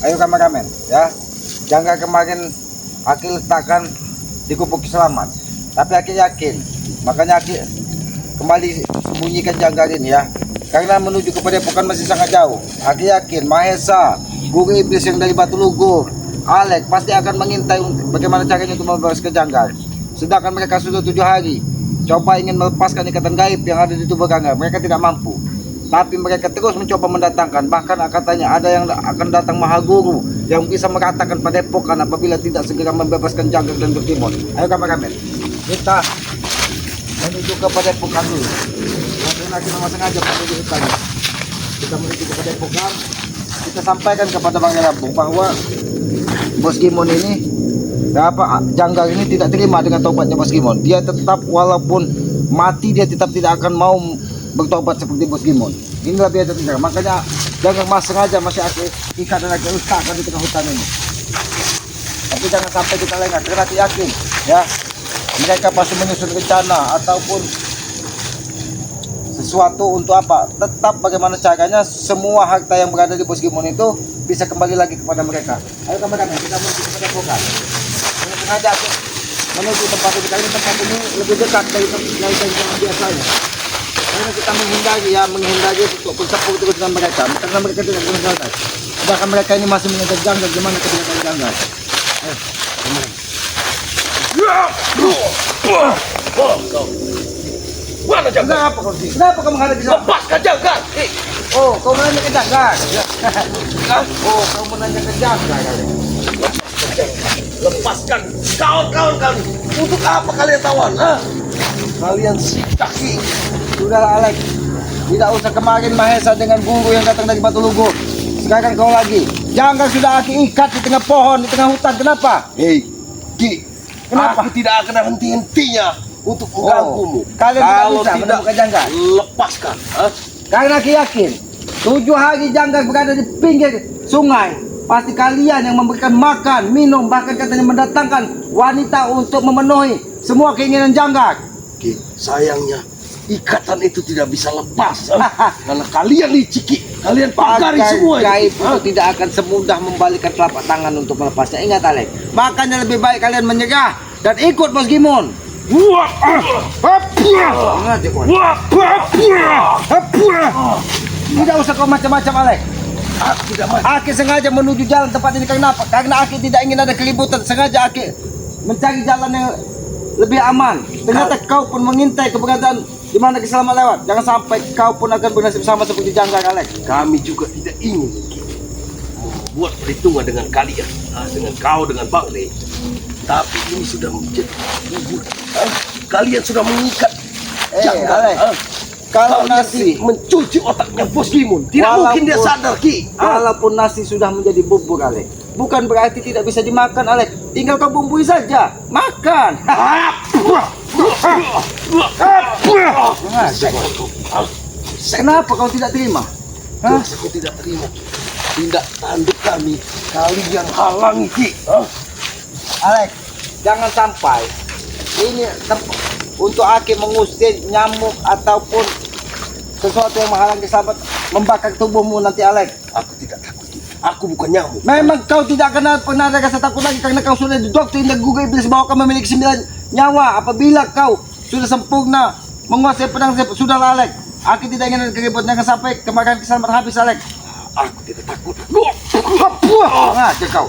Ayo kameramen, ya. Jangga kemarin Aki letakkan di gubuk selamat. Tapi Aki yakin, makanya Aki kembali sembunyikan jangga ini ya. Karena menuju ke Padepokan masih sangat jauh. Aki yakin Mahesa, guru iblis yang dari Batu Lugur, Alek pasti akan mengintai bagaimana caranya untuk membebaskan jangga. Sedangkan mereka sudah 7 hari coba ingin melepaskan ikatan gaib yang ada di tubuh Gangga. Mereka tidak mampu. Tapi mereka terus mencoba mendatangkan. Bahkan katanya ada yang akan datang Mahaguru yang bisa meratakan Padepokan apabila tidak segera membebaskan Jangga dan Bogimon. Ayo kameramen, kita menuju ke Padepokan dulu. Karena kita memang sengaja menuju hutan. Kita menuju ke Padepokan. Kita sampaikan kepada Bang Lampung bahwa Bos Gimon ini Jangga ini tidak terima dengan taubatnya Bos Gimon. Dia tetap walaupun mati dia tetap tidak akan mau bertobat seperti Bos Gimon. Inilah biasa tidak. Makanya Jangga sengaja masih ikat dan letakkan di tengah hutan ini. Tapi jangan sampai kita lengah. Karena kita yakin ya mereka pasti menyusun rencana ataupun sesuatu untuk apa. Tetap bagaimana caranya semua harta yang berada di Bos Gimon itu bisa kembali lagi kepada mereka. Ayo kameramen, kita menuju ke Padepokan. Sengaja aku menuju tempat ini. Kali tempat ini lebih dekat dari tempat biasanya. Karena kita menghindari untuk bertepuk terus dengan mereka. Karena mereka tidak bersalah. Sedangkan mereka ini masih mengejar Jangga. Gimana kebenaran Jangga? Mana Jangga? Kenapa kau sih? Kenapa kau menghadapi saya? Lepaskan Jangga! Oh, kau menanya ke Jangga? Oh, kau menanya ke Jangga kali. Lepaskan kawan-kawan kami. Untuk apa kalian tawan? Kalian sikaki. Sudahlah Alek, tidak usah kemarin Mahesa dengan guru yang datang dari Batu Lugur. Sekarang kau lagi. Jangga sudah Aki ikat di tengah pohon, di tengah hutan. Kenapa? Hei, Ki. Kenapa? Aku tidak akan henti-hentinya untuk mengganggumu. Kalian tidak bisa menemukan Jangga. Lepaskan. Karena Aki yakin 7 hari Jangga berada di pinggir sungai. Pasti kalian yang memberikan makan, minum, bahkan katanya mendatangkan wanita untuk memenuhi semua keinginan Jangga. Ki, sayangnya ikatan itu tidak bisa lepas. Karena kalian liciki, kalian pagari semua gaib itu tidak akan semudah membalikkan telapak tangan untuk melepasnya. Ingat Alek, makanya lebih baik kalian menyerah dan ikut Bos Gimon. Tidak usah kau macam-macam Alek. Aku tidak mati. Aki sengaja menuju jalan tempat ini karena apa? Karena Aki tidak ingin ada keributan. Sengaja Aki mencari jalan yang lebih aman. Ternyata kau pun mengintai keberadaan di mana Ki Selamat lewat. Jangan sampai kau pun akan bernasib sama seperti Jangga Alek. Kami juga tidak ingin membuat perhitungan dengan kalian, dengan kau, dengan Bang Le. Tapi ini sudah menjadi bubur. Kalian sudah mengikat Jangga. Alek, kalau nasi mencuci otaknya Bos Gimon, tidak mungkin dia sadar Ki. Walaupun nasi sudah menjadi bubur Alek, bukan berarti tidak bisa dimakan Alek. Tinggal kau bumbui saja, makan. Kenapa kau tidak terima? Aku tidak terima. Tindak tanduk kami, kalian halangi Ki. Alek, jangan sampai ini untuk Aki mengusir nyamuk ataupun sesuatu yang menghalangi sahabat membakar tubuhmu nanti Alek. Aku tidak takut Ki. Aku bukan nyamuk. Memang kau tidak akan pernah ada rasa takut lagi karena kau sudah didoktrin dan guru iblis bahwa kau memiliki 9 nyawa. Apabila kau sudah sempurna menguasai pedang sudah Alek. Aki tidak ingin ada keributan. Jangan sampai kemarin keselamatan habis Alek. Aku tidak takut. Nah, kau.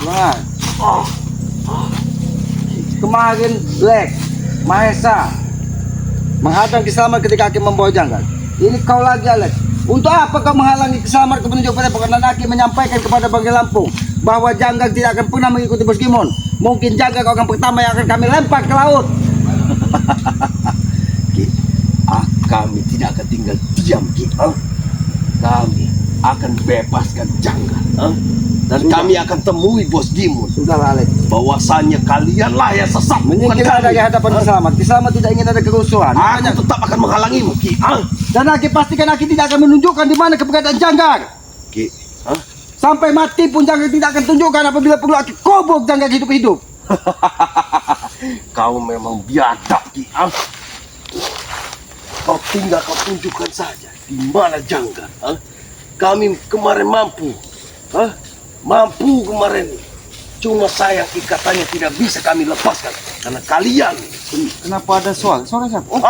Nah. Kemarin Black Mahesa menghadang Ki Selamat ketika Aki membawa Jangga. Ini kau lagi Alek. Untuk apa kau menghalangi Ki Selamat menuju Padepokan dan Aki menyampaikan kepada Bang Lampung bahwa Jangga tidak akan pernah mengikuti Bos Gimon. Mungkin Jangga kau akan pertama yang akan kami lempar ke laut. Ki, kami tidak akan tinggal diam Ki. Kami akan bebaskan Jangga. Dan kami akan temui Bos Gimon. Sudahlah Alek. Bahwasannya kalianlah yang sesat, bukan Menyingkirkan dari kami. hadapan Ki Selamat. Ki Selamat tidak ingin ada kerusuhan. Aku tetap akan menghalangimu Ki. Dan Aki pastikan Aki tidak akan menunjukkan di mana keberadaan Jangga. Ki, Sampai mati pun Jangga tidak akan tunjukkan. Apabila perlu Aki kobok Jangga hidup-hidup. Kau memang biadab Ki. Kau tinggal kau tunjukkan saja di mana Janggar. Ha? Kami kemarin mampu. Ha? Mampu kemarin. Cuma sayang ikatannya tidak bisa kami lepaskan karena kalian. Kenapa ada suara? Suara siapa? Oh,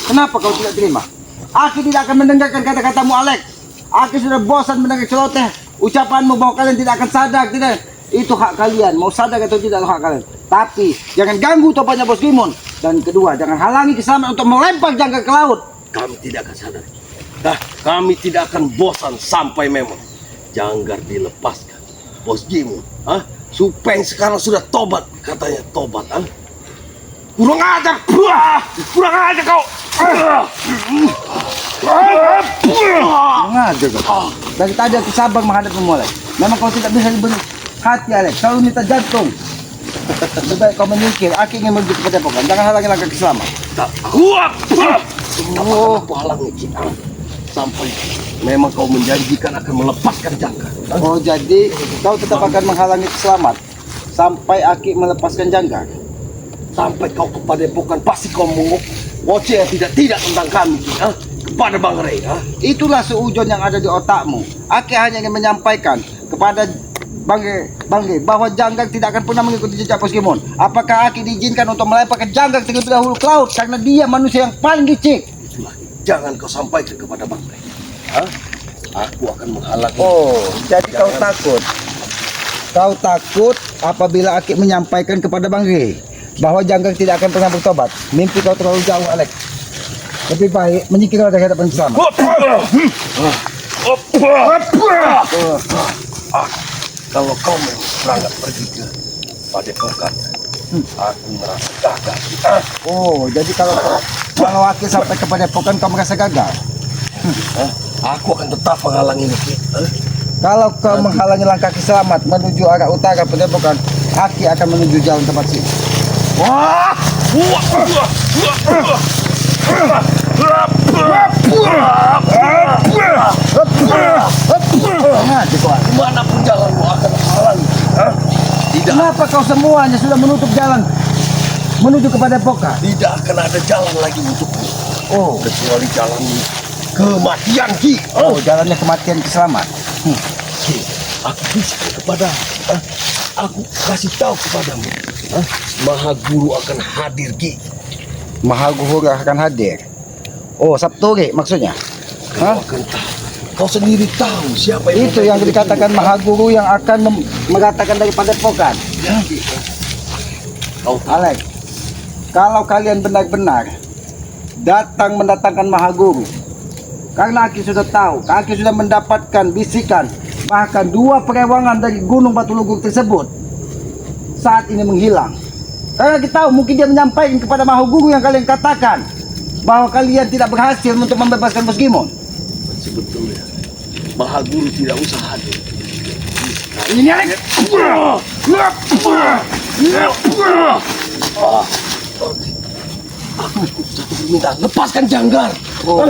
kenapa kau tidak terima? Aku tidak akan mendengarkan kata-katamu, Alex. Aku sudah bosan mendengar celoteh. Ucapanmu bahwa kalian tidak akan sadar, tidak. Itu hak kalian. Mau sadar atau tidak, hak kalian. Tapi jangan ganggu topannya Bos Gimon. Dan kedua, jangan halangi keselamatan untuk melempar Janggar ke laut. Kami tidak akan sadar. Nah, kami tidak akan bosan sampai memang Janggar dilepaskan. Bos Gimon, Supeng sekarang sudah tobat, katanya tobat, Kurang ajar, kurang ajar kau. Mengajar kau. Dari tadi aku sabar menghadapmu, Alex. Memang kau tidak bisa diberi hati, Alex. Selalu minta jantung. Lebih baik kau menyingkir. Aku ingin menuju ke Padepokan. Jangan halangi langkah keselamatan. Aku halangi kita. Sampai memang kau menjanjikan akan melepaskan Janggar. Oh, jadi kau tetap akan menghalangi keselamatan sampai Aki melepaskan Janggar. Sampai kau ke Padepokan pasti kau ngoceh tidak tentang kami, kepada Bang Rey. Itulah seujon yang ada di otakmu. Aki hanya ingin menyampaikan kepada Bang Rey bahwa Janggar tidak akan pernah mengikuti jejak Bos Gimon. Apakah Aki diizinkan untuk melemparkan Janggar terlebih dahulu ke laut karena dia manusia yang paling licik? Itulah, jangan kau sampaikan kepada Bang Rey. Aku akan menghalangi. Oh, jadi kau takut. Kau takut apabila Aki menyampaikan kepada Bang Rey bahwa Janggar tidak akan pernah bertobat. Mimpi kau terlalu jauh, Alex. Lebih baik menyingkirlah dari hadapan bersama. Kalau kau memang berangkat pergi ke Padepokan, aku merasa gagal. Oh, jadi kalau Aki sampai ke Padepokan kau merasa gagal. Aku akan tetap menghalangi ini. Kalau kau menghalangi langkah selamat menuju arah utara Padepokan, Aki akan menuju jalan tempat sini. Dimanapun jalanmu akan menghalangi. Tidak. Kenapa kau semuanya sudah menutup jalan menuju ke Padepokan? Tidak akan ada jalan lagi untukmu. Oh, Kecuali jalan kematian, Ki. oh, jalannya kematian selamat. Ki, aku bisikan kepada, aku kasih tahu kepadamu, Maha Guru akan hadir, Ki. Maha Guru akan hadir. Oh, Sabturi maksudnya. Kau akan tahu. Kau sendiri tahu siapa yang Itu yang dikatakan Maha Guru yang akan mengatakan dari Padepokan. Ya, Ki. Kau tahu. Alex, kalau kalian benar-benar mendatangkan Maha Guru, karena Aki sudah tahu, Aki sudah mendapatkan bisikan, bahkan 2 perewangan dari Gunung Batu Lugur tersebut saat ini menghilang. Karena kita tahu mungkin dia menyampaikan kepada Maha Guru yang kalian katakan bahwa kalian tidak berhasil untuk membebaskan Bos Gimon. Sebetulnya Maha Guru tidak usah hadir. Ini Alex. Aku satu permintaan, lepaskan Janggar. Oh,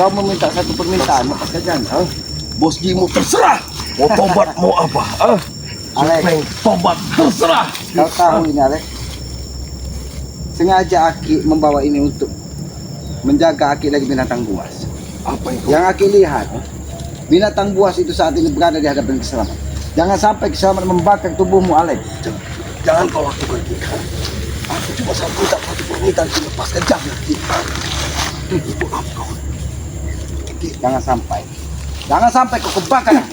kau meminta satu permintaan, lepaskan Janggar. Bos Gimon terserah. Mau tobat mau apa? Alex, Supeng tobat terserah. kau tahu ini Alex. Sengaja Aki membawa ini untuk menjaga Aki dari binatang buas. Apa itu? Yang Aki lihat, binatang buas itu saat ini berada di hadapan keselamatan. Jangan sampai keselamatan membakar tubuhmu, Alex. Jangan kau lakukan itu. Aku cuma minta satu permintaan, lepaskan Janggar. Itu apa kau? Jangan sampai. Jangan sampai kau kebakar.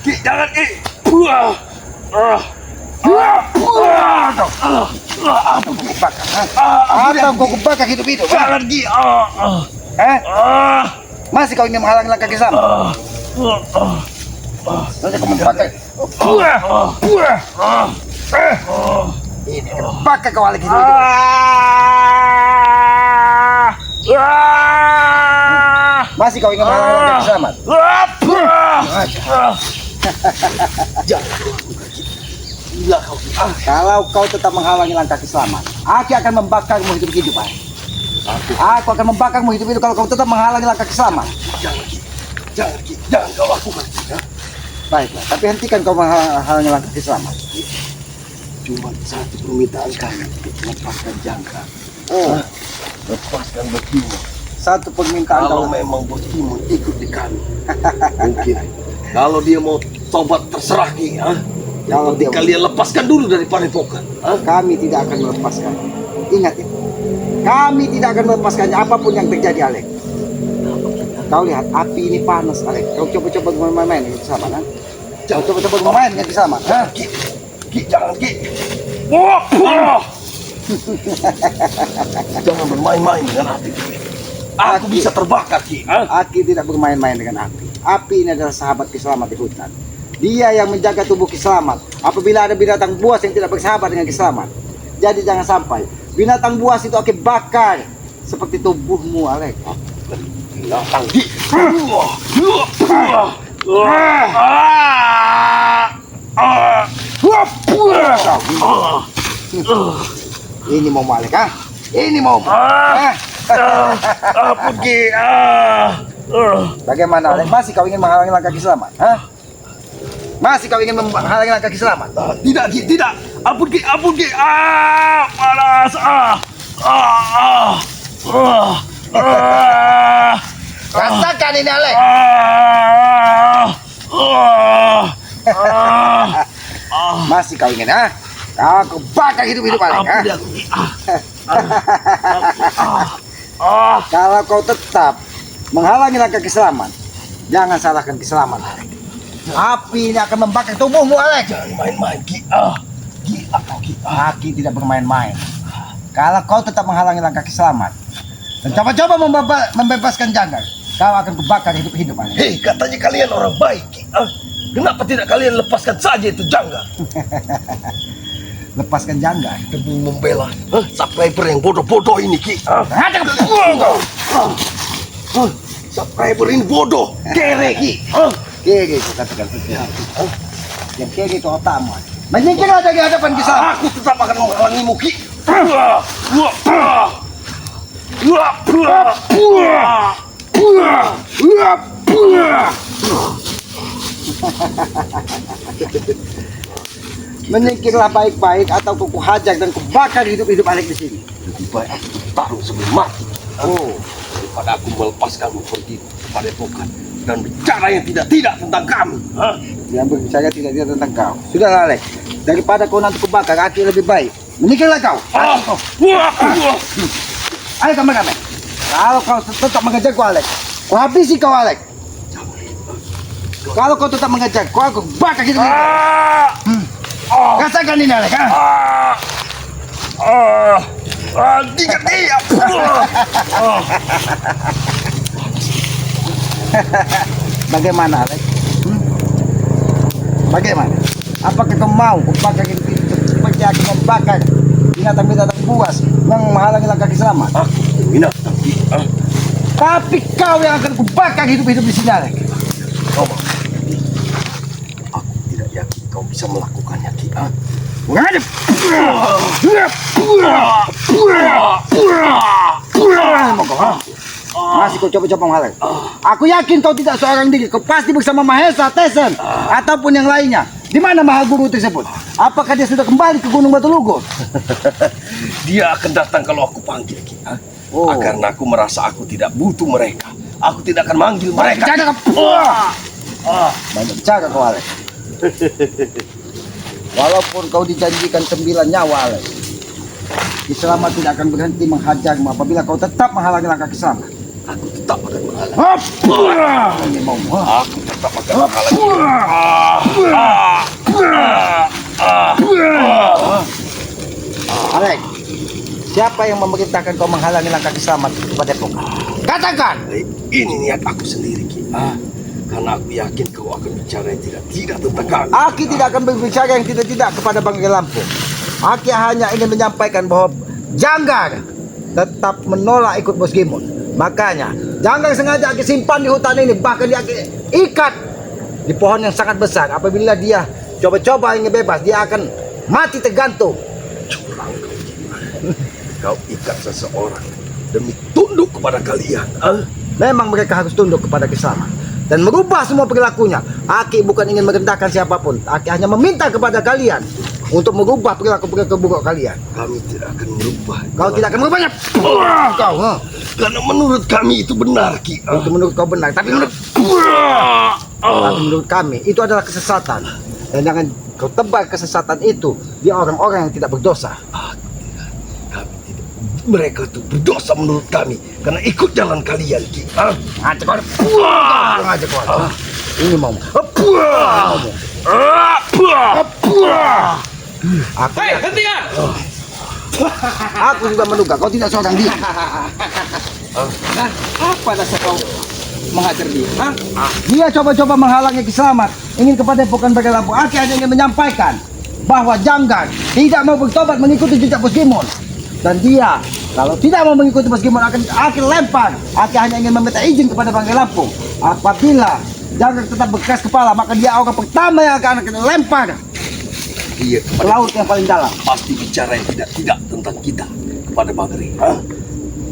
Ki, jangan, Ki. Atau kau kebakar. Atau kau kebakar hidup-hidup. Jangan, Ki. Masih kau ingin menghalangi langkah keselamatan? Nanti kau membakar. Ini kebakar kau Alex hidup-hidup. Masih kau ingin menghalangi langkah keselamatan? Jangan kau lakukan, Ki. Gila kau, Ki. Kalau kau tetap menghalangi langkah keselamatan, Aki akan membakarmu hidup-hidup. Aku akan membakarmu hidup-hidup kalau kau tetap menghalangi langkah keselamatan. Jangan, Ki. Jangan, Ki. Jangan kau lakukan. Baiklah, tapi hentikan kau menghalangi langkah Kiselamat. Cuma satu permintaan kami, lepaskan Jangga. Oh, Lepaskan Bos Timun. satu permintaan Kalau kau. memang Bos Timun ikut di kami, mungkin. Kalau dia mau tobat terserah Ki. Kalau dia Kalian lepaskan dulu dari padepokan. kami tidak akan melepaskan. Ingat itu. Kami tidak akan melepaskannya apapun yang terjadi, Alek. Kau lihat api ini panas, Alek. Kau coba-coba bermain-main dengan Kiselamat, ha? Kau coba-coba bermain dengan Kiselamat, ha? Ki, jangan Ki. Wah. Jangan bermain-main dengan api. Aku bisa terbakar Ki. Aki tidak bermain-main dengan api. Api ini adalah sahabat Kiselamat di hutan. Dia yang menjaga tubuh Kiselamat apabila ada binatang buas yang tidak bersahabat dengan Kiselamat. Jadi jangan sampai binatang buas itu akan bakar seperti tubuhmu, Alek. Binatang Ki. Ini mau Alek, ha? Ini mau. Ampun Ki. Bagaimana, Alek? Masih kau ingin menghalangi langkah Kiselamat, ha? Masih kau ingin menghalangi langkah Kiselamat? Tidak Ki, tidak. Ampun Ki, ampun Ki. Panas. Rasakan ini, Alek. Masih kau ingin, ha? Kau bakar hidup-hidup, Alek, ha? Ampun aku Ki. Kalau kau tetap menghalangi langkah Kiselamat, jangan salahkan Kiselamat, Alek. Api ini akan membakar tubuhmu, Alek. Jangan main-main Ki. Ki, apa Ki? Aki tidak bermain-main. Kalau kau tetap menghalangi langkah Kiselamat dan coba-coba membebaskan Jangga, kau akan kubakar hidup-hidup, Alek. Hei, katanya kalian orang baik Ki. Kenapa tidak kalian lepaskan saja itu Jangga? Lepaskan Jangga. Demi membela subscriber yang bodoh-bodoh ini Ki. Subscriber ini bodoh, kere Ki. Kiri, kau katakan sesuatu. Yang kiri itu otakmu. Menyingkirlah dari hadapan Kiselamat. Aku tetap akan menghalangimu Ki. Menyingkirlah baik-baik atau kuku hajar dan kubakar hidup-hidup Alek di sini. Lebih baik aku bertarung sebelum mati. Oh, Daripada aku melepaskanmu pergi kepada epokan dan bicara yang tidak-tidak tentang kami. yang berbicara tidak tentang kau. Sudahlah, Alek. Daripada kau nanti kubakar, Aki lebih baik. Menyingkirlah kau. Ayo kameramen. Kalau kau tetap mengejar kau, Alek, kau habisi kau, Alek. Kalau kau tetap mengejar kau, aku bakar hidup. Rasakan ini, Alek, ha? Tidak dia. Bagaimana, Alek? Bagaimana? Apakah kau mau kubakar hidup seperti aku membakar binatang-binatang buas yang menghalangi langkah Kiselamat? Aku binatang Ki. Tapi kau yang akan kubakar hidup-hidup di sini, Alek. Kau mau? Aku tidak yakin kau bisa melakukannya Ki. Ngadep. Masih kau coba-coba menghalang. Aku yakin kau tidak seorang diri. Kau pasti bersama Mahesa, Tesen, ataupun yang lainnya. Di mana Mahaguru tersebut? Apakah dia sudah kembali ke Gunung Batu Lugo? Dia akan datang kalau aku panggil Ki. Oh. Karena aku merasa aku tidak butuh mereka. Aku tidak akan manggil mereka. Jaga banyak bicara kau, Alek. Walaupun kau dijanjikan 9 nyawa, Alek, Kiselamat tidak akan berhenti menghajarmu apabila kau tetap menghalangi langkah Kiselamat. Aku tetap akan menghalangi. Ini mau. Aku tetap akan menghalangi. Alek, siapa yang memerintahkan kau menghalangi langkah Kiselamat kepada Epokan? Katakan. Ini niat aku sendiri Ki. Karena aku yakin kau akan bicara yang tidak tentang kami. Aki tidak akan berbicara yang tidak kepada Banggai Lampung. Aki hanya ingin menyampaikan bahwa Janggar tetap menolak ikut Bos Gimun. Makanya Janggar sengaja Aki simpan di hutan ini, bahkan dia Aki ikat di pohon yang sangat besar. Apabila dia coba-coba ingin bebas, dia akan mati tergantung. Curang kau Ki. Kau ikat seseorang demi tunduk kepada kalian. Memang mereka harus tunduk kepada Kiselamat. dan merubah semua perilakunya. Aki bukan ingin merendahkan siapapun. Aki hanya meminta kepada kalian untuk merubah perilaku-perilaku buruk kalian. Kami tidak akan merubah. Kau tidak akan merubahnya. Kau, Karena menurut kami itu benar, Ki. itu menurut kau benar, tapi menurut kami itu adalah kesesatan. Dan jangan kau tebar kesesatan itu di orang-orang yang tidak berdosa. Kami tidak. Mereka itu berdosa menurut kami karena ikut jalan kalian, Ki. Ajak kau. Kurang aja kau. Ini mau. Hei, hentikan! Aku juga menduga kau tidak seorang dia. Nah, apa dasar kau menghajar dia? Hah? Dia coba-coba menghalangi Kiselamat, ingin kepadepokan Bagai Lampung. Aki hanya ingin menyampaikan bahwa Janggar tidak mau bertobat mengikuti jejak Bos Gimon. Dan dia kalau tidak mau mengikuti Bos Gimon akan Aki lempar. Aki hanya ingin meminta izin kepada Bagai Lampung. Apabila Janggar tetap berkeras kepala, maka dia orang pertama yang akan lempar Dia ke laut yang paling dalam. pasti bicara yang tidak tentang kita kepada Bagri.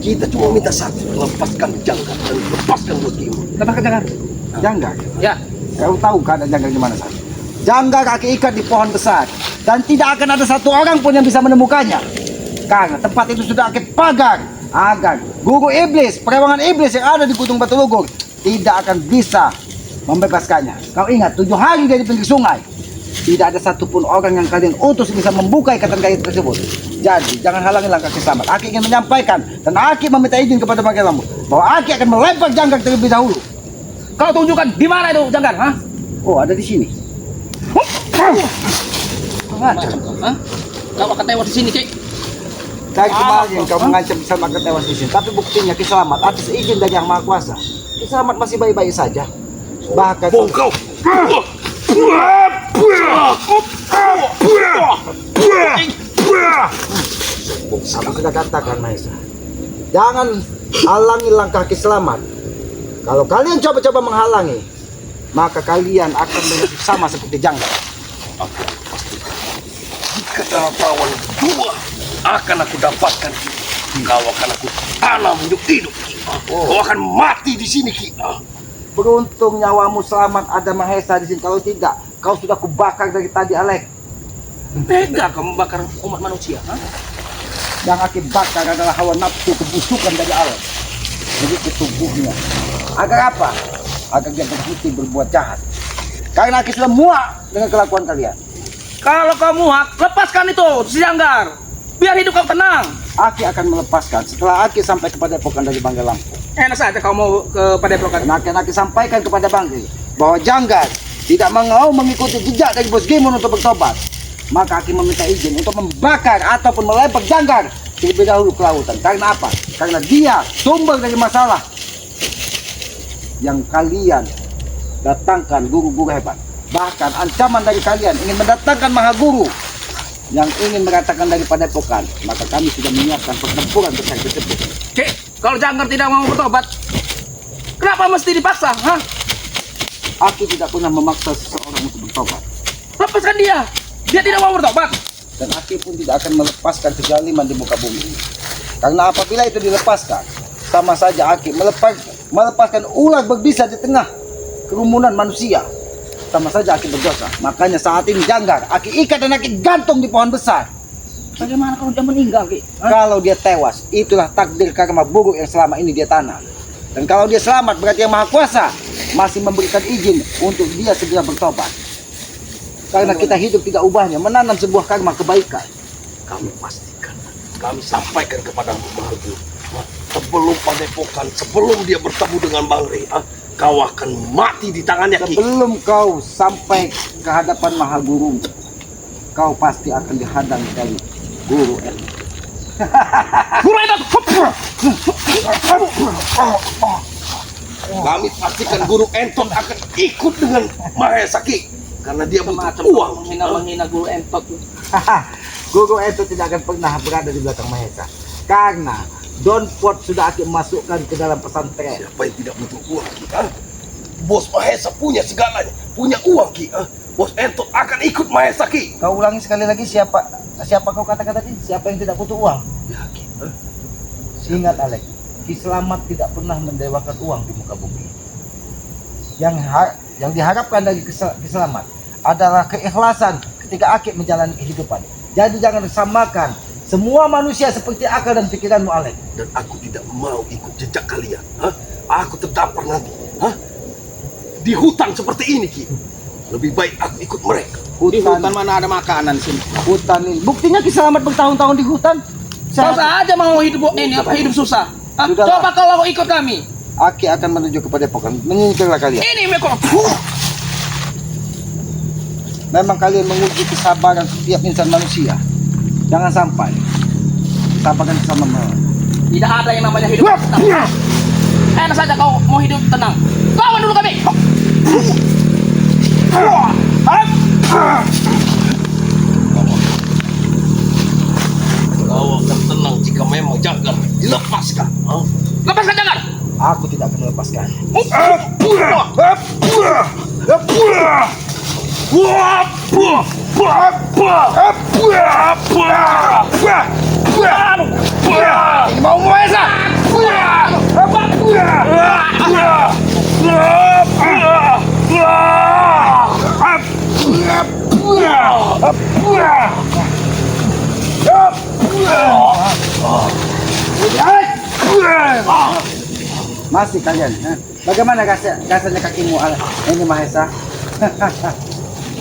Kita cuma minta satu, lepaskan Janggar dan lepaskan Bos Gimon. Katakan jangan. Janggar, Ya. kau tahu keadaan Janggar di mana saat? Janggar Aki ikat di pohon besar dan tidak akan ada satu orang pun yang bisa menemukannya. Karena tempat itu sudah Aki pagar agar guru iblis, perewangan iblis yang ada di Kutung Batu Lugur tidak akan bisa membebaskannya. Kau ingat 7 hari dari pinggir sungai. Tidak ada satupun orang yang kalian utus bisa membuka ikatan kayu tersebut. Jadi jangan halangi langkah Kiselamat. Aki ingin menyampaikan dan Aki meminta izin kepada Bagai Lampung bahwa Aki akan melempar Janggar terlebih dahulu. Kau tunjukkan di mana itu Janggar, hah? Oh, ada di sini. Macam kau, hah? Kau akan tewas di sini, Cik. Dari kemarin kau mengancam Kiselamat akan tewas di sini. Tapi buktinya Kiselamat atas izin dari Yang Maha Kuasa. Kiselamat masih baik-baik saja. Bahkan Bongkau. aku sudah katakan Maesa, jangan halangi langkah Kiselamat. Kalau kalian coba-coba menghalangi, maka kalian akan menjadi sama seperti Janggar. Aku pastikan jika daratawan dua akan aku dapatkan, kau akan aku tanam hidup-hidup. Kau akan mati di sini, Ki. Beruntung nyawamu selamat, ada Mahesa di sini. Kalau tidak, kau sudah kubakar dari tadi, Alek. Tega kau membakar umat manusia, hah? Yang Aki bakar adalah hawa nafsu kebusukan dari Alek. Jadi ke tubuhnya. Agar apa? Agar dia berhenti berbuat jahat. Karena Aki sudah muak dengan kelakuan kalian. Kalau kau muak, lepaskan itu si Janggar. Biar hidup kau tenang. Aki akan melepaskan setelah Aki sampai kepada Padepokan dari Bagai Lampung. Enak saja kau mau ke Padepokan. Dan akan Aki sampaikan kepada Bangri bahwa Janggar tidak mau mengikuti jejak dari Bos Gimon untuk bertobat. Maka Aki meminta izin untuk membakar ataupun melempar Janggar terlebih dahulu ke lautan. Karena apa? Karena dia sumber dari masalah yang kalian datangkan guru-guru hebat. Bahkan ancaman dari kalian ingin mendatangkan Maha Guru yang ingin mengatakan dari Padepokan. Maka kami sudah menyiapkan pertempuran besar tersebut. Cik, kalau Janggar tidak mau bertobat, kenapa mesti dipaksa, hah? Aki tidak pernah memaksa seseorang untuk bertobat. Lepaskan dia. Dia tidak mau bertobat. Dan Aki pun tidak akan melepaskan kezaliman di muka bumi ini. Karena apabila itu dilepaskan, sama saja Aki melepaskan ular berbisa di tengah kerumunan manusia. Sama saja Aki berdosa. Makanya saat ini Janggar, Aki ikat dan Aki gantung di pohon besar. Bagaimana kalau dia meninggal, Ki? Kalau dia tewas, itulah takdir karma buruk yang selama ini dia tanam. Dan kalau dia selamat, berarti Yang Maha Kuasa masih memberikan izin untuk dia segera bertobat. Karena kita hidup tidak ubahnya, menanam sebuah karma kebaikan. Kami pastikan, kami sampaikan kepada Maha Guru. Sebelum Padepokan, sebelum dia bertemu dengan Bang Rey, kau akan mati di tangannya, Ki. Sebelum kau sampai ke hadapan Maha Guru, kau pasti akan dihadang dari Guru Eni. Guru itu. Kami pastikan Guru Entot akan ikut dengan Mahesa, Ki. Karena dia butuh Macam uang. menghina Guru Entot. Guru itu tidak akan pernah berada di belakang Mahesa. Karena Don Pot sudah Aki masukkan ke dalam pesantren. Siapa yang tidak butuh uang, Ki? Bos Mahesa punya segalanya, punya uang, Ki. Bos Entot akan ikut Mahesa, Ki. Kau ulangi sekali lagi siapa kau katakan tadi? Siapa yang tidak butuh uang? Ya, Ki. Ingat Alek, Ki Selamat tidak pernah mendewakan uang di muka bumi. yang diharapkan dari keselamat adalah keikhlasan ketika Aki menjalani kehidupan. Jadi jangan samakan semua manusia seperti akal dan pikiranmu, Alek. Dan aku tidak mau ikut jejak kalian. Aku terdampar nanti. Di hutan seperti ini, Ki. Lebih baik aku ikut mereka. Di hutan mana ada makanan sini? Hutan ini. Buktinya Kiselamat bertahun-tahun di hutan. Kau saja mau hidup ini apa hidup susah? Sudahlah. Coba kalau ikut kami. Aki akan menuju kepada Padepokan. Menyingkirlah kalian. Ini mereka. Memang kalian menguji kesabaran setiap insan manusia. Jangan sampai sabarkan sama mereka. Tidak ada yang namanya hidup tenang. Enak saja kau mau hidup tenang. Lawan dulu kami. Kau akan tenang jika memang Janggar dilepaskan. Lepaskan Janggar. Aku tidak akan melepaskan. Ini mau Mahesa. Masih kalian. Bagaimana rasanya kakimu, ini Mahesa?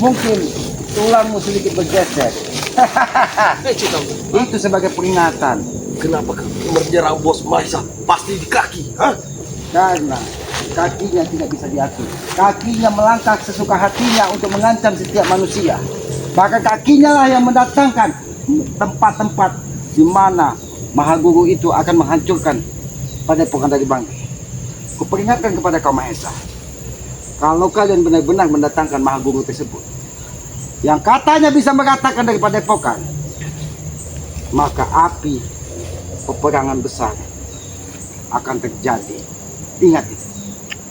Mungkin tulangmu sedikit bergeser. Itu sebagai peringatan. Kenapa kau menyerang bos Mahesa? Pasti di kaki. Karena kakinya tidak bisa diatur. Kakinya melangkah sesuka hatinya untuk mengancam setiap manusia. Bahkan kakinya lah yang mendatangkan tempat-tempat di mana Mahaguru itu akan menghancurkan Padepokan dari Bangke. Kuperingatkan kepada kaum Mahesa, kalau kalian benar-benar mendatangkan Mahaguru tersebut, yang katanya bisa mengatakan dari Padepokan, maka api peperangan besar akan terjadi. Ingat itu.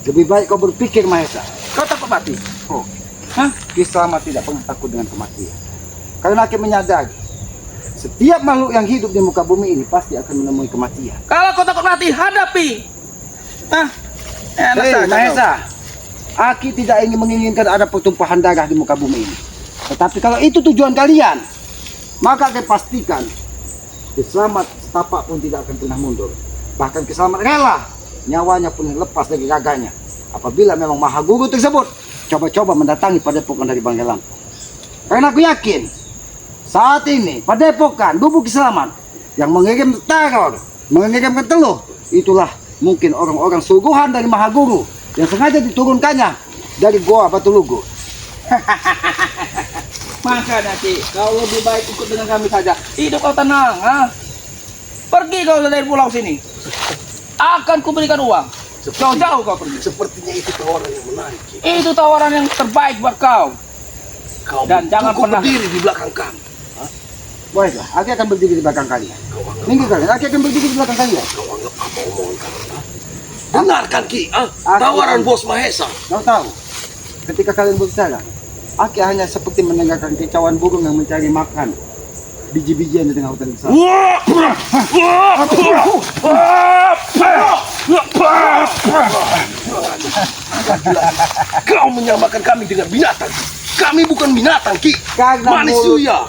Lebih baik kau berpikir, Mahesa. Kau takut mati? Oh, Kiselamat tidak pernah takut dengan kematian. Karena Aki menyadari, setiap makhluk yang hidup di muka bumi ini pasti akan menemui kematian. Kalau kau takut mati, hadapi. Enak Hei, saja Mahesa, Aki tidak ingin menginginkan ada pertumpahan darah di muka bumi ini. Tetapi kalau itu tujuan kalian, maka Aki pastikan Kiselamat setapak pun tidak akan pernah mundur. Bahkan Kiselamat rela nyawanya pun lepas dari raganya apabila memang Mahaguru tersebut coba-coba mendatangi Padepokan dari Bangke Lampung. Karena aku yakin saat ini Padepokan Bubuk Kiselamat yang mengirim teror, mengirimkan teluh, itulah mungkin orang-orang suruhan dari Mahaguru yang sengaja diturunkannya dari Goa Batu Lugu. Maka nanti kau lebih baik ikut dengan kami saja. Hidup kau tenang. Pergi kau dari pulau sini. Akan kuberikan uang. Jauh-jauh kau pergi. Sepertinya itu tawaran yang menarik. Ki. Itu tawaran yang terbaik buat kau. Kau Dan jangan cukup pernah- berdiri di belakang kami. Baiklah, Aki akan berdiri di belakang kalian. Kau anggap, Minggir kalian, Aki akan berdiri di belakang kalian. kau anggap apa omongan kami? Dengarkan Ki, tawaran bos Mahesa. Kau tahu, ketika kalian berbicara, Aki hanya seperti mendengarkan kicauan burung yang mencari makan biji-bijian di tengah hutan besar. Kau menyamakan kami dengan binatang. Kami bukan binatang, Ki. Karena Manusia.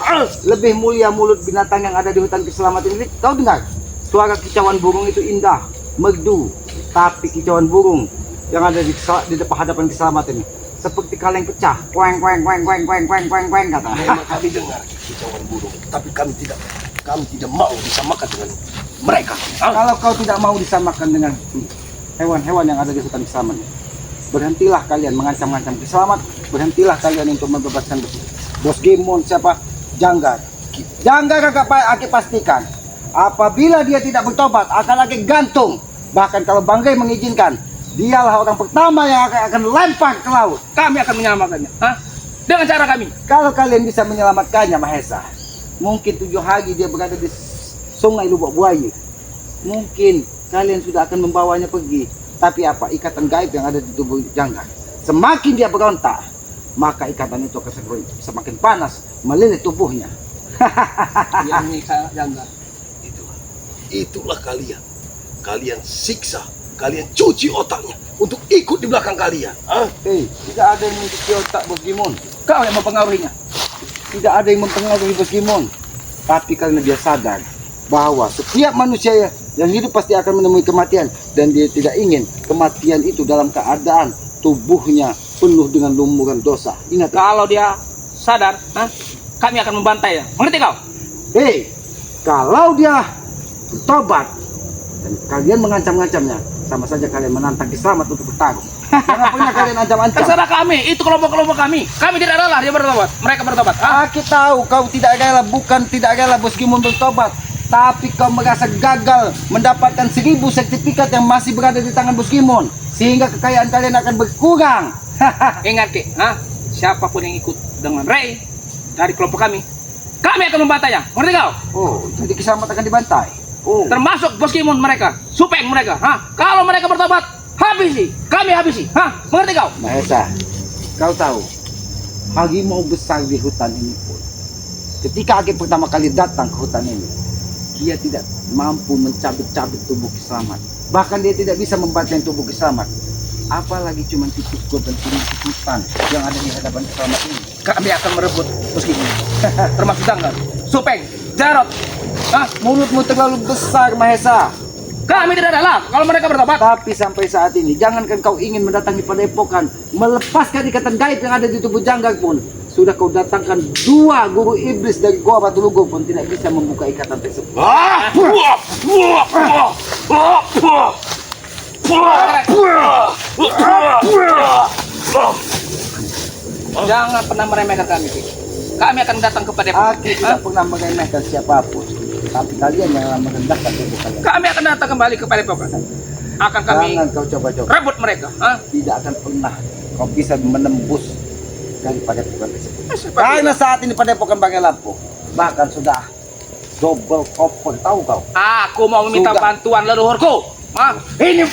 lebih mulia mulut binatang yang ada di hutan keselamatan ini. Kau dengar, suara kicauan burung itu indah, merdu. Tapi kicauan burung yang ada di depan hadapan keselamatan ini seperti kaleng pecah. Kueng kueng kueng kueng kueng kueng kueng kueng kata. Memang kami dengar kicauan burung, tapi kami tidak mau disamakan dengan mereka. Kalau kau tidak mau disamakan dengan hewan-hewan yang ada di hutan keselamatan ini, berhentilah kalian mengancam-ngancam Kiselamat. Berhentilah kalian untuk membebaskan Bos Gimon siapa? Janggar. Janggar Aki pastikan apabila dia tidak bertobat akan Aki gantung. Bahkan kalau Banggai mengizinkan, dialah orang pertama yang akan lempar ke laut. Kami akan menyamakannya. Dengan cara kami. Kalau kalian bisa menyelamatkannya, Mahesa, mungkin 7 hari dia berada di Sungai Lubuk Buaya. Mungkin kalian sudah akan membawanya pergi. Tapi apa? Ikatan gaib yang ada di tubuh Janggar. Semakin dia berontak, maka ikatan itu akan semakin panas, melilit tubuhnya. Yang nikah Janggar. Itulah kalian. Kalian siksa kalian cuci otaknya untuk ikut di belakang kalian. Tidak ada yang mencuci otak Bos Gimon. Kau yang mempengaruhinya. Tidak ada yang mempengaruhi Bos Gimon. Tapi karena dia sadar bahwa setiap manusia yang hidup pasti akan menemui kematian, dan dia tidak ingin kematian itu dalam keadaan tubuhnya penuh dengan lumuran dosa. Ingat, Kalau dia sadar, kami akan membantainya. Mengerti kau? kalau dia bertobat dan kalian mengancam-ngancamnya, sama saja kalian menantang Kiselamat untuk bertarung. Jangan pernah kalian ancam-ancam. Terserah kami, itu kelompok-kelompok kami. Kami tidak rela dia bertobat. Mereka bertobat. Aku tahu kau tidak rela, bukan tidak rela Bos Gimon bertobat, tapi kau merasa gagal mendapatkan 1000 sertifikat yang masih berada di tangan Bos Gimon, sehingga kekayaan kalian akan berkurang. Ingat Ki, siapapun yang ikut dengan Ray dari kelompok kami akan membantainya. Mengerti kau? Oh, jadi Kiselamat akan dibantai. Oh, Termasuk Bos Gimon mereka, Supeng mereka. Kalau mereka bertobat, habisi. Kami habisi. Mengerti kau? Mahesa, kau tahu harimau besar di hutan ini pun, ketika Aki pertama kali datang ke hutan ini, dia tidak mampu mencabut-cabut tubuh Kiselamat. Bahkan dia tidak bisa membanting tubuh Kiselamat. Apalagi cuma titik got dan titik hutan yang ada di hadapan Kiselamat ini. Kami akan merebut Bos Gimon. Termasuk Danggar, Supeng, Jarot. Mulutmu terlalu besar, Mahesa. Kami tidak rela kalau mereka bertobat. Tapi sampai saat ini, jangankan kau ingin mendatangi padepokan, melepaskan ikatan gaib yang ada di tubuh Janggar pun, sudah kau datangkan 2 guru iblis dari Goa Batu Lugo pun tidak bisa membuka ikatan tersebut. Jangan pernah meremehkan kami, Ki. Kami akan datang kepada Aku tidak pernah meremehkan siapapun, tapi kalian yang merendahkan tubuh kalian. Kami akan datang kembali kepada padepokan. Akan kami Jangan kau coba-coba. rebut mereka. Tidak akan pernah kau bisa menembus dari padepokan tersebut. Seperti Karena saat ini padepokan Bangai Lampu bahkan sudah double cover, tahu kau? aku mau meminta Sudah. bantuan leluhurku. Ini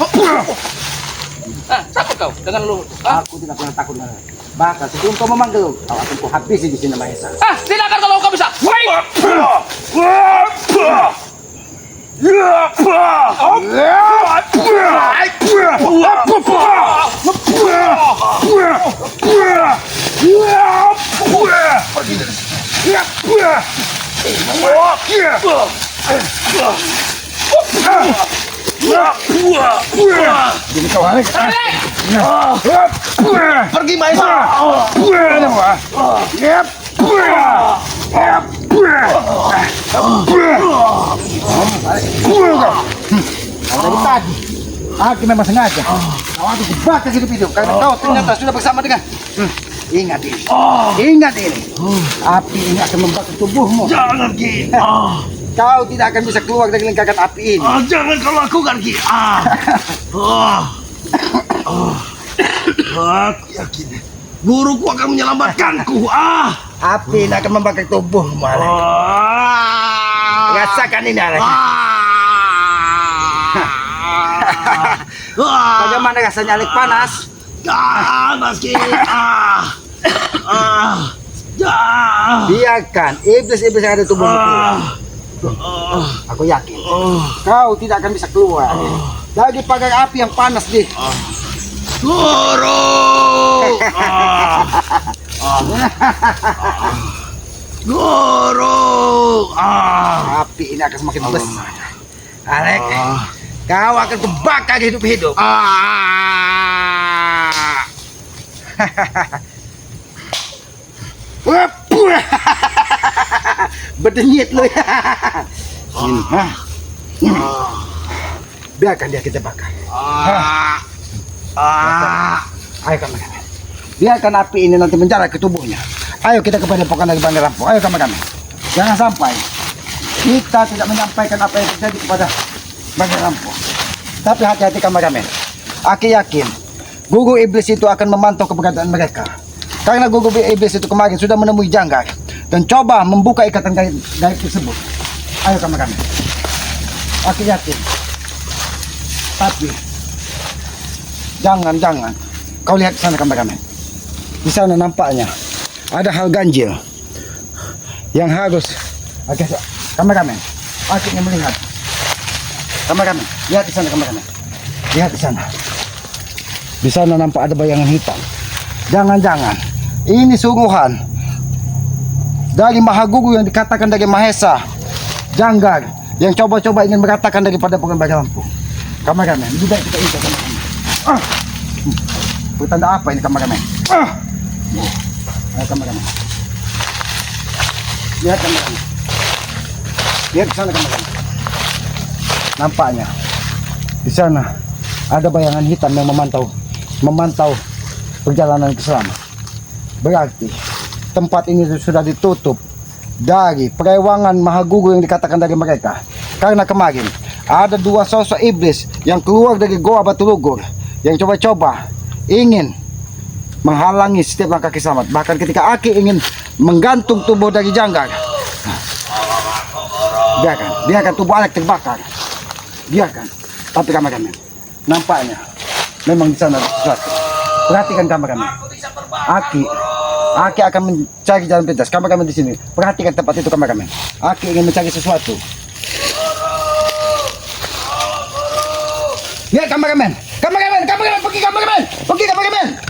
takut kau dengan leluhur? Aku tidak pernah takut dengan kalian. Bahkan sebelum kau memanggil, kau akan ku habisi di sini, Mahesa. Tidak akan kalau kau bisa. Jadi kau Alex. Pergi Mahesa. Dari tadi, aku memang sengaja. Kau aku dibakar hidup-hidup karena kau ternyata sudah bersama dengan. Ingat ini. Ingat ini. Api ini akan membakar tubuhmu. Jangan Ki. Kau tidak akan bisa keluar dari lingkaran api ini. Jangan kau lakukan Ki. Aku yakin guruku akan menyelamatkanku. Api ini akan membakar tubuhmu, Alex. Rasakan ini, Alex. Bagaimana rasanya, Alex? Panas? Panas Ki. Biarkan iblis-iblis yang ada di tubuhmu keluar. Aku yakin kau tidak akan bisa keluar dari pagar api yang panas di. Guru. Guru. Api ini akan semakin besar. Alex, kau akan terbakar hidup-hidup. Berdenyit lu ya. Biarkan dia kita bakar. Ayo kameramen. Biarkan api ini nanti menjalar ke tubuhnya. Ayo kita kepada padepokan dari Bangai Lampu. Ayo kameramen. Jangan sampai kita tidak menyampaikan apa yang terjadi kepada Bangai Lampu. Tapi hati-hati kameramen. Aku yakin guru iblis itu akan memantau keberadaan mereka. Karena guru iblis itu kemarin sudah menemui Janggar dan coba membuka ikatan gaib tersebut. Ayo kameramen. Aku yakin. Tapi jangan kau lihat di sana kameramen. Di sana nampaknya ada hal ganjil yang harus kameramen. Aku ingin melihat. Kameramen, lihat di sana kameramen. Lihat di sana. Di sana nampak ada bayangan hitam. Jangan-jangan ini sungguhan dari Mahagugu yang dikatakan dari Mahesa Janggar yang coba-coba ingin meratakan daripada Purbalingga Lampung. Kameramen, lebih baik kita ikut kameramen. Bertanda apa ini kameramen? Ayo kameramen. Lihat kameramen. Lihat ke sana kameramen. Nampaknya di sana ada bayangan hitam yang memantau perjalanan ke Selamat. Berarti tempat ini sudah ditutup dari perewangan Mahagugu yang dikatakan dari mereka. Karena kemarin ada dua sosok iblis yang keluar dari Goa Batu Lugur yang coba-coba ingin menghalangi setiap langkah Ki Slamet. Bahkan ketika Aki ingin menggantung tubuh dari Janggar, biarkan tubuh Alek terbakar. Biarkan. Tapi kameramen, nampaknya memang di sana ada sesuatu. Perhatikan kameramen. Aki akan mencari jalan pintas. Kameramen di sini. Perhatikan tempat itu kameramen. Aki ingin mencari sesuatu. Lihat kameramen. Kameramen, pergi kameramen.